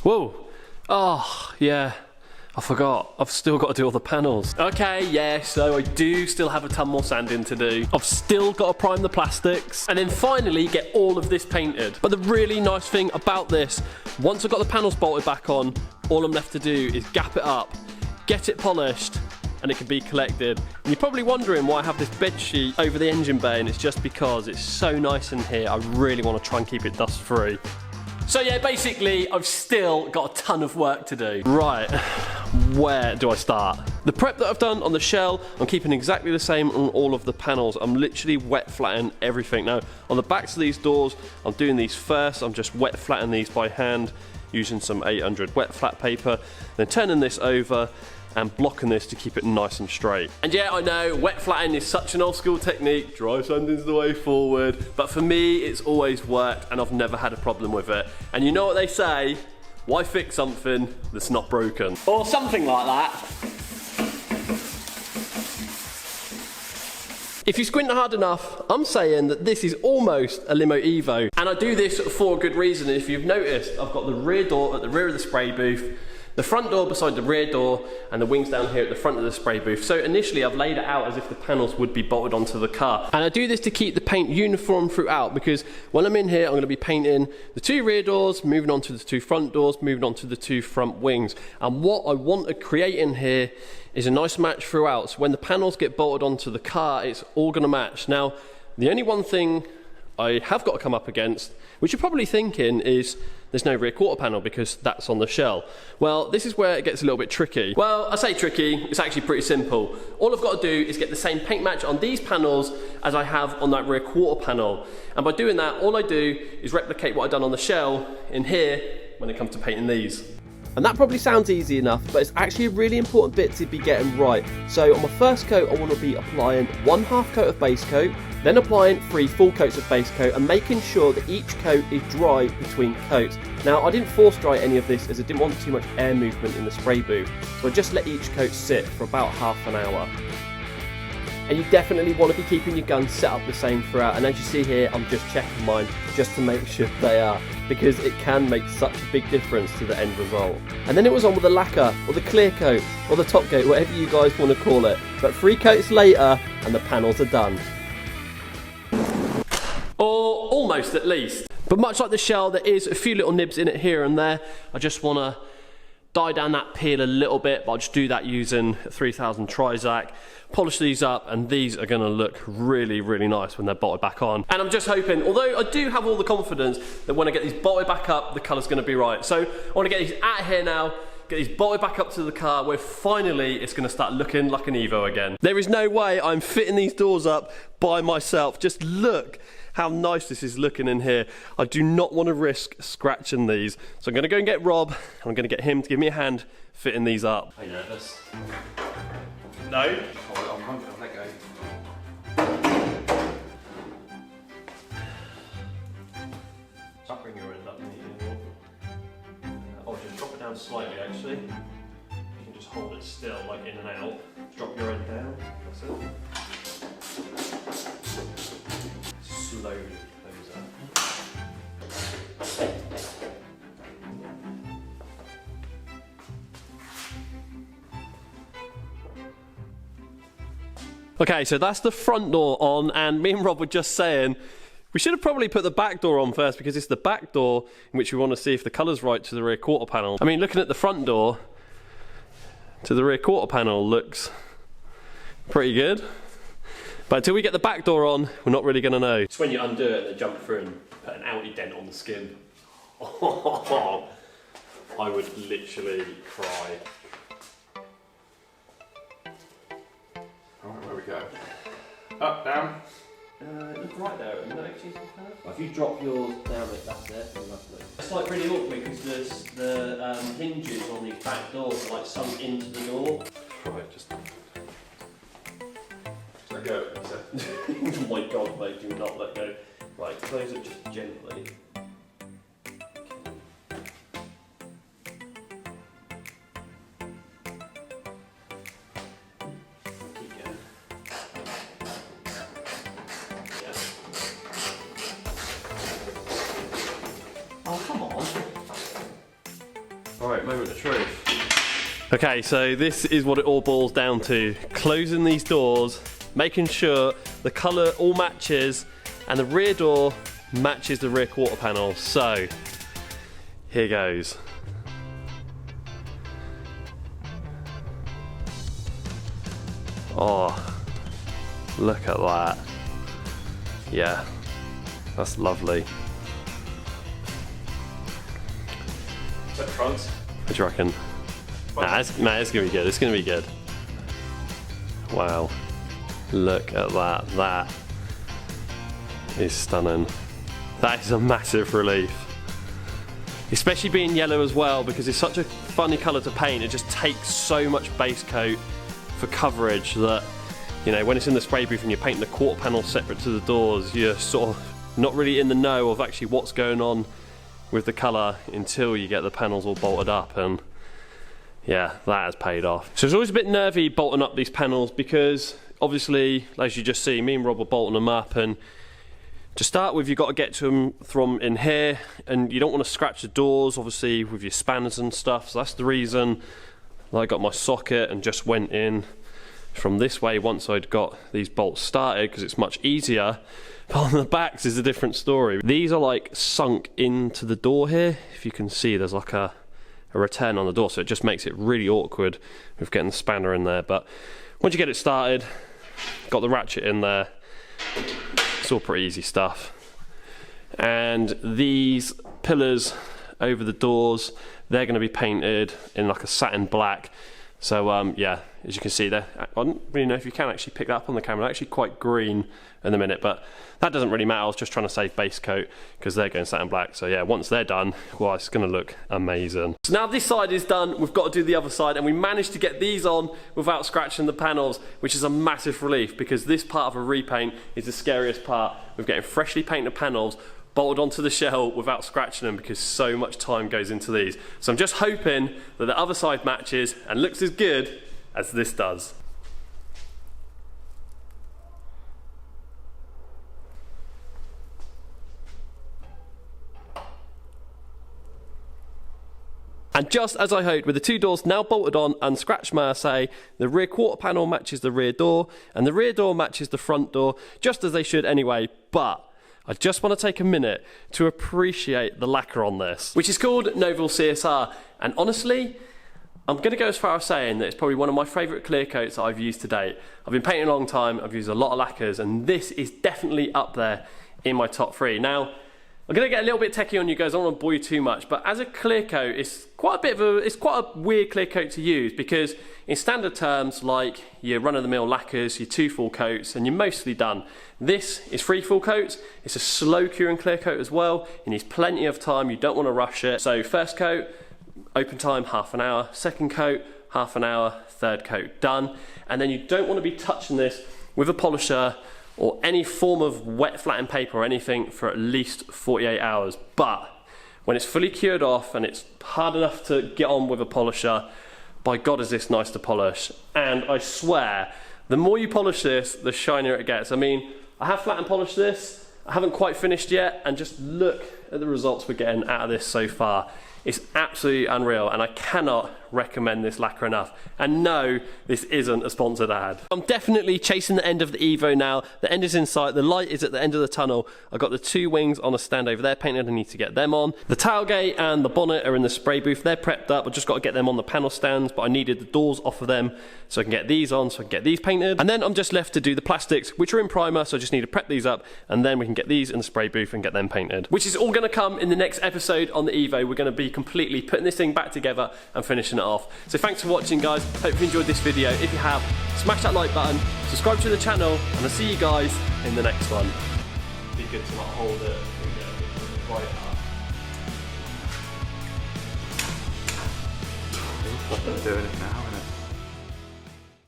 Whoa. Oh, yeah. I forgot. I've still got to do all the panels. Okay, yeah, so I do still have a ton more sanding to do. I've still got to prime the plastics and then finally get all of this painted. But the really nice thing about this, once I've got the panels bolted back on, all I'm left to do is gap it up, get it polished, and it can be collected. And you're probably wondering why I have this bed sheet over the engine bay, and it's just because it's so nice in here. I really want to try and keep it dust free. So yeah, basically, I've still got a ton of work to do. Right, where do I start? The prep that I've done on the shell, I'm keeping exactly the same on all of the panels. I'm literally wet flattening everything. Now, on the backs of these doors, I'm doing these first. I'm just wet flattening these by hand using some 800 wet flat paper, then turning this over and blocking this to keep it nice and straight. And yeah, I know, wet flattening is such an old school technique, dry sanding's the way forward, but for me, it's always worked and I've never had a problem with it. And you know what they say, why fix something that's not broken? Or something like that. If you squint hard enough, I'm saying that this is almost a Limo Evo. And I do this for a good reason. If you've noticed, I've got the rear door at the rear of the spray booth, the front door beside the rear door, and the wings down here at the front of the spray booth. So initially I've laid it out as if the panels would be bolted onto the car. And I do this to keep the paint uniform throughout, because when I'm in here, I'm gonna be painting the 2 rear doors, moving on to the 2 front doors, moving on to the 2 front wings. And what I want to create in here is a nice match throughout. So when the panels get bolted onto the car, it's all gonna match. Now, the only one thing I have got to come up against, which you're probably thinking, is there's no rear quarter panel because that's on the shell. Well, this is where it gets a little bit tricky. Well, I say tricky, it's actually pretty simple. All I've got to do is get the same paint match on these panels as I have on that rear quarter panel. And by doing that, all I do is replicate what I've done on the shell in here when it comes to painting these. And that probably sounds easy enough, but it's actually a really important bit to be getting right. So on my first coat, I want to be applying 1/2 coat of base coat, then applying 3 full coats of base coat, and making sure that each coat is dry between coats. Now, I didn't force dry any of this as I didn't want too much air movement in the spray booth, so I just let each coat sit for about half an hour. And you definitely want to be keeping your guns set up the same throughout, and as you see here, I'm just checking mine just to make sure they are, because it can make such a big difference to the end result. And then it was on with the lacquer, or the clear coat, or the top coat, whatever you guys want to call it. But 3 coats later, and the panels are done. Or almost, at least. But much like the shell, there is a few little nibs in it here and there. I just want to dye down that peel a little bit, but I'll just do that using 3000 Trizac. Polish these up, and these are going to look really, really nice when they're bolted back on. And I'm just hoping, although I do have all the confidence that when I get these bolted back up, the colour's going to be right. So I want to get these out of here now, get these bolted back up to the car, where finally it's going to start looking like an Evo again. There is no way I'm fitting these doors up by myself. Just look how nice this is looking in here. I do not want to risk scratching these. So I'm going to go and get Rob, and I'm going to get him to give me a hand fitting these up. Are you nervous? No? Oh, I'm hungry, I'll let go. Just bring your end up, or just drop it down slightly actually. You can just hold it still, like in and out. Drop your end down, that's it. Slowly close up. Okay, so that's the front door on, and me and Rob were just saying we should have probably put the back door on first, because it's the back door in which we want to see if the colour's right to the rear quarter panel. I mean, looking at the front door to the rear quarter panel looks pretty good. But until we get the back door on, we're not really going to know. It's when you undo it and they jump through and put an outie dent on the skin. Oh, I would literally cry. Alright, where we go? Up, down. Look right there, and no, if you drop yours down it, that's it. Lovely. It's like really awkward because the hinges on these back doors are like sunk into the door. Right, just let go. Oh my god, mate, do not let go. Right, close it just gently. Oh, come on. Alright, moment of truth. Okay, so this is what it all boils down to. Closing these doors, making sure the colour all matches, and the rear door matches the rear quarter panel. So, here goes. Oh, look at that. Yeah, that's lovely. Is that front? What do you reckon? Nah, it's gonna be good. It's gonna be good. Wow. Look at that. That is stunning. That is a massive relief. Especially being yellow as well, because it's such a funny colour to paint. It just takes so much base coat for coverage that, you know, when it's in the spray booth and you're painting the quarter panel separate to the doors, you're sort of not really in the know of actually what's going on with the colour until you get the panels all bolted up, and yeah, that has paid off. So it's always a bit nervy bolting up these panels because obviously, as you just see, me and Rob were bolting them up, and to start with, you've got to get to them from in here, and you don't want to scratch the doors, obviously, with your spanners and stuff. So that's the reason I got my socket and just went in from this way once I'd got these bolts started, because it's much easier. But on the backs is a different story. These are like sunk into the door here. If you can see, there's like a return on the door, so it just makes it really awkward with getting the spanner in there. But once you get it started, got the ratchet in there, it's all pretty easy stuff. And these pillars over the doors, they're going to be painted in like a satin black. So yeah, as you can see there, I don't really know if you can actually pick that up on the camera. They're actually quite green in the minute, but that doesn't really matter. I was just trying to save base coat because they're going satin black. So yeah, once they're done, well, it's going to look amazing. So now this side is done, we've got to do the other side, and we managed to get these on without scratching the panels, which is a massive relief, because this part of a repaint is the scariest part with getting freshly painted panels bolted onto the shell without scratching them, because so much time goes into these. So I'm just hoping that the other side matches and looks as good as this does. And just as I hoped, with the two doors now bolted on and scratched, may I say, the rear quarter panel matches the rear door, and the rear door matches the front door, just as they should anyway. But I just want to take a minute to appreciate the lacquer on this, which is called Novil CSR. And honestly, I'm going to go as far as saying that it's probably one of my favourite clear coats that I've used to date. I've been painting a long time, I've used a lot of lacquers, and this is definitely up there in my top 3. Now, I'm going to get a little bit techie on you guys, I don't want to bore you too much, but as a clear coat, it's quite a weird clear coat to use, because in standard terms, like your run-of-the-mill lacquers, your 2 full coats, and you're mostly done. This is 3 full coats, it's a slow curing clear coat as well, it needs plenty of time, you don't want to rush it. So first coat, open time half an hour, second coat, half an hour, third coat, done. And then you don't want to be touching this with a polisher or any form of wet flattened paper or anything for at least 48 hours. But when it's fully cured off and it's hard enough to get on with a polisher, by God is this nice to polish. And I swear, the more you polish this, the shinier it gets. I mean, I have flat and polished this, I haven't quite finished yet, and just look at the results we're getting out of this so far. It's absolutely unreal, and I cannot recommend this lacquer enough. And no, this isn't a sponsored ad. I'm definitely chasing the end of the Evo now. The end is in sight, the light is at the end of the tunnel. I've got the 2 wings on a stand over there painted, I need to get them on. The tailgate and the bonnet are in the spray booth, they're prepped up. I've just got to get them on the panel stands, but I needed the doors off of them so I can get these on, so I can get these painted. And then I'm just left to do the plastics, which are in primer, so I just need to prep these up, and then we can get these in the spray booth and get them painted. Which is all going to come in the next episode on the Evo. We're going to be completely putting this thing back together and finishing it off. So thanks for watching, guys. Hope you enjoyed this video. If you have, smash that like button, subscribe to the channel, and I'll see you guys in the next one. Be good to not hold it and get it right up. I'm doing it now, innit?